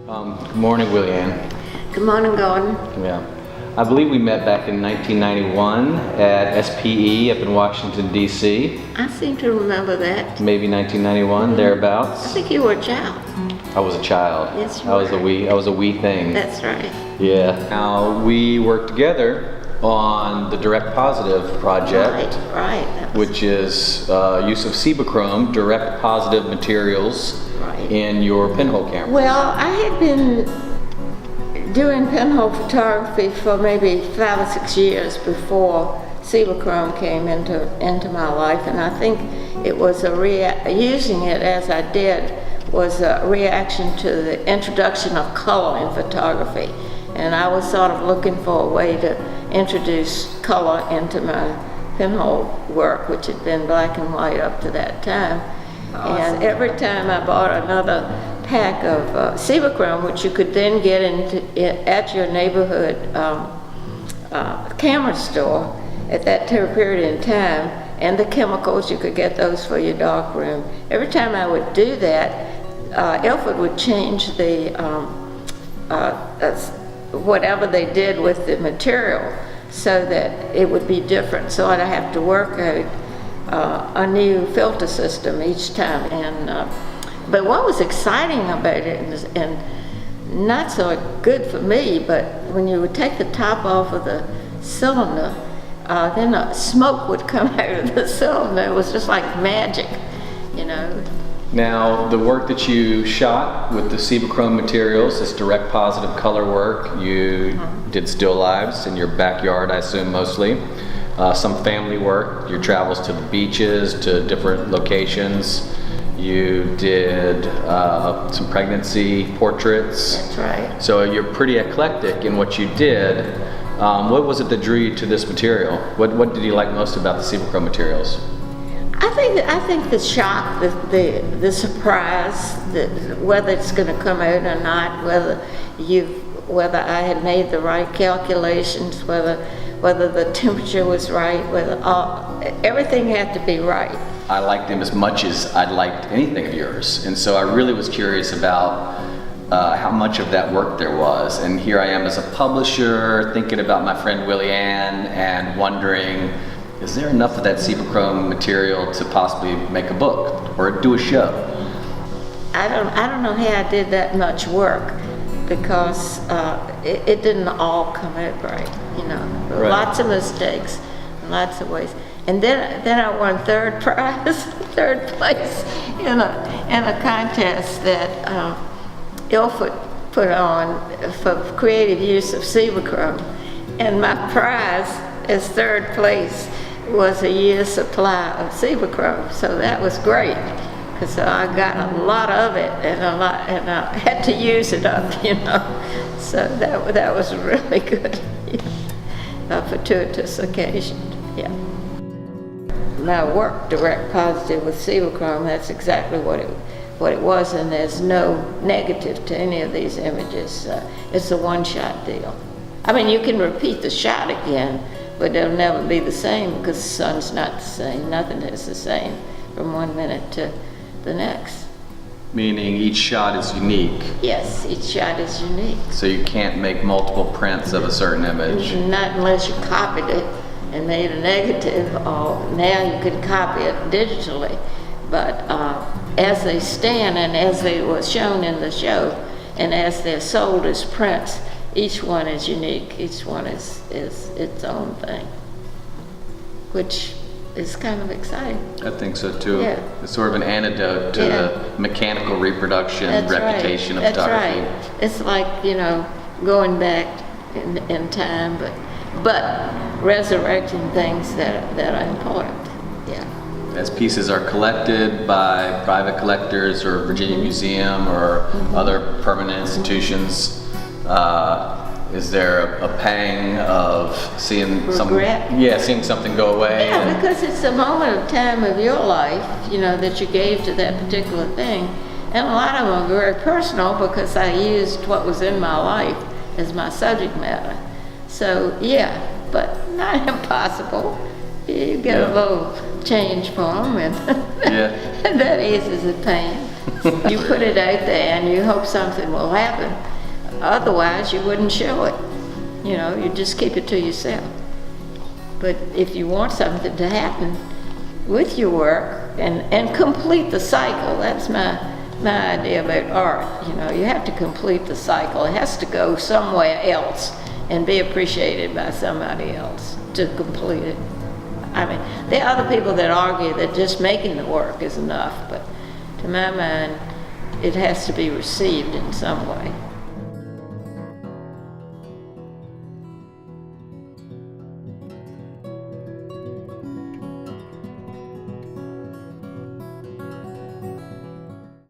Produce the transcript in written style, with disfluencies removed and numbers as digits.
Good morning, Willie Anne. Good morning, Gordon. Yeah. I believe we met back in 1991 at SPE up in Washington, D.C. I seem to remember that. Maybe 1991, I thereabouts. think you were a child. I was a child. Yes, you I was were. I was a wee thing. That's right. Yeah. Now, we worked together on the Direct Positive project, Right. which is use of Cibachrome, direct positive materials Right. in your pinhole camera. Well, I had been doing pinhole photography for maybe 5 or 6 years before Cibachrome came into my life, and I think it was using it as I did was a reaction to the introduction of color in photography, and I was sort of looking for a way to introduce color into my pinhole work, which had been black and white up to that time. Awesome. And every time I bought another pack of Cibachrome, which you could then get at your neighborhood camera store at that period in time, and the chemicals, you could get those for your dark room. Every time I would do that, Ilford would change the whatever they did with the material so that it would be different. So I'd have to work out a new filter system each time. And but what was exciting about it, and not so good for me, but when you would take the top off of the cylinder, then smoke would come out of the cylinder. It was just like magic, you know. Now, the work that you shot with the Cibachrome materials, this direct positive color work, you did still lives in your backyard, I assume, mostly. Some family work, your travels to the beaches, to different locations. You did some pregnancy portraits. That's right. So you're pretty eclectic in what you did. What was it that drew you to this material? What did you like most about the Cibachrome materials? I think the shock, the surprise, whether it's going to come out or not, whether I had made the right calculations, whether the temperature was right, everything had to be right. I liked them as much as I'd liked anything of yours, and so I really was curious about how much of that work there was. And here I am as a publisher, thinking about my friend Willie Anne and wondering, is there enough of that Cibachrome material to possibly make a book or do a show? I don't know how I did that much work, because it didn't all come out right, you know. Right. Lots of mistakes, lots of ways. And then I won third place in a contest that Ilford put on for creative use of Cibachrome, and my prize as third place was a year's supply of Cibachrome. So that was great, because I got a lot of it and I had to use it up, you know. So that was really good, a fortuitous occasion, yeah. My work, Direct Positive with Cibachrome, that's exactly what it was, and there's no negative to any of these images. It's a one-shot deal. I mean, you can repeat the shot again, but it'll never be the same, because the sun's not the same. Nothing is the same from 1 minute to the next. Meaning each shot is unique. Yes, each shot is unique. So you can't make multiple prints of a certain image. Not unless you copied it and made a negative, or now you can copy it digitally. But as they stand, and as they were shown in the show, and as they're sold as prints, each one is unique. Each one is its own thing, which is kind of exciting. I think so too. Yeah. It's sort of an antidote to the mechanical reproduction reputation of photography. That's right. It's like, you know, going back in time, but resurrecting things that are important. Yeah. As pieces are collected by private collectors or Virginia Museum or other permanent institutions, is there a pang of seeing seeing something go away? Yeah, because it's a moment of time of your life, you know, that you gave to that particular thing. And a lot of them are very personal, because I used what was in my life as my subject matter. So yeah, but not impossible. You get a little change for them, and that eases the pain. You put it out there and you hope something will happen. Otherwise, you wouldn't show it. You know, you just keep it to yourself. But if you want something to happen with your work and complete the cycle, that's my idea about art. You know, you have to complete the cycle. It has to go somewhere else and be appreciated by somebody else to complete it. I mean, there are other people that argue that just making the work is enough, but to my mind, it has to be received in some way.